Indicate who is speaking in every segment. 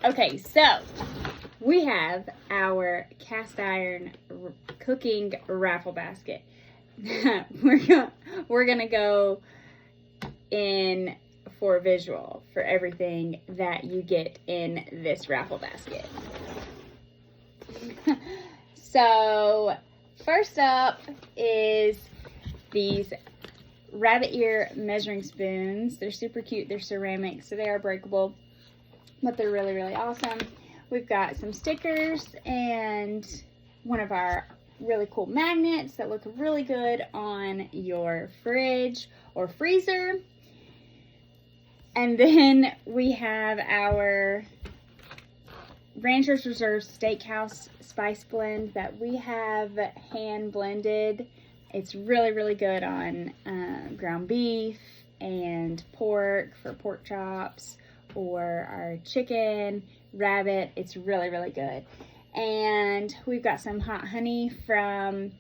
Speaker 1: Okay, so we have our cast iron cooking raffle basket. we're gonna go in for visual for everything that you get in this raffle basket. So first up is these rabbit ear measuring spoons. They're super cute. They're ceramic, so they are breakable, but they're really, really awesome. We've got some stickers and one of our really cool magnets that look really good on your fridge or freezer. And then we have our Rancher's Reserve Steakhouse spice blend that we have hand blended. It's really, really good on ground beef and pork for pork chops, or our chicken, rabbit. It's really, really good. And we've got some hot honey from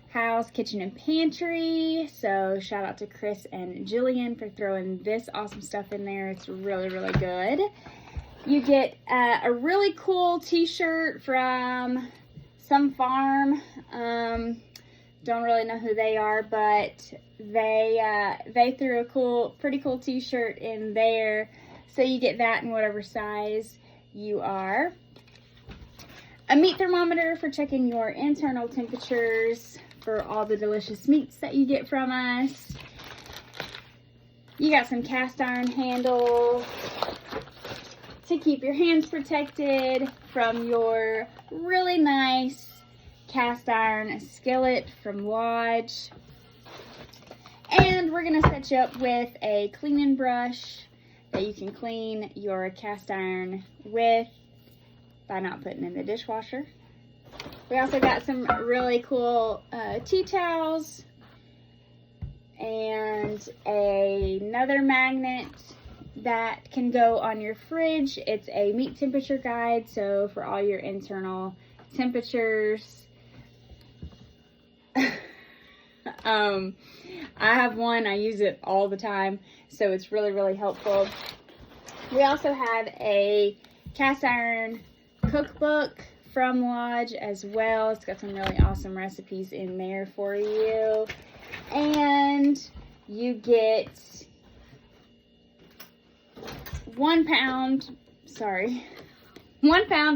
Speaker 1: Howe's Kitchen and Pantry. So shout out to Chris and Jillian for throwing this awesome stuff in there. It's really, really good. You get a really cool t-shirt from some farm. Don't really know who they are, but they threw a pretty cool t-shirt in there. So you get that in whatever size you are. A meat thermometer for checking your internal temperatures for all the delicious meats that you get from us. You got some cast iron handles to keep your hands protected from your really nice cast iron skillet from Lodge. And we're gonna set you up with a cleaning brush that you can clean your cast iron with by not putting in the dishwasher. We also got some really cool tea towels and another magnet that can go on your fridge. It's a meat temperature guide, so for all your internal temperatures. I have one, I use it all the time, so it's really, really helpful. We also have a cast iron cookbook from Lodge as well. It's got some really awesome recipes in there for you. And you get 1 pound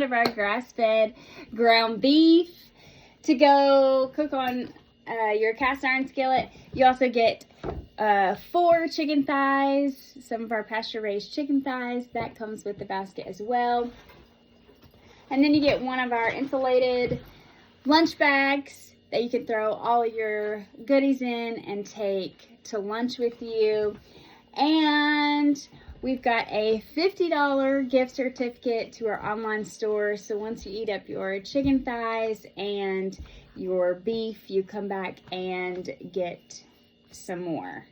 Speaker 1: of our grass-fed ground beef to go cook on your cast iron skillet. You also get 4 chicken thighs, some of our pasture-raised chicken thighs. That comes with the basket as well. And then you get one of our insulated lunch bags that you can throw all of your goodies in and take to lunch with you. And we've got a $50 gift certificate to our online store. So once you eat up your chicken thighs and your beef, you come back and get some more.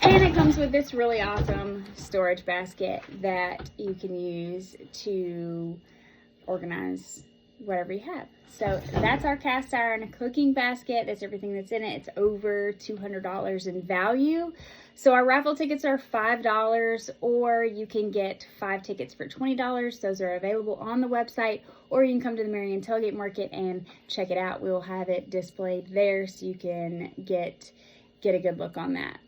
Speaker 1: And it comes with this really awesome storage basket that you can use to organize whatever you have. So that's our cast iron cooking basket. That's everything that's in it. It's over $200 in value. So our raffle tickets are $5, or you can get 5 tickets for $20. Those are available on the website, or you can come to the Marion Tailgate Market and check it out. We'll have it displayed there so you can get a good look on that.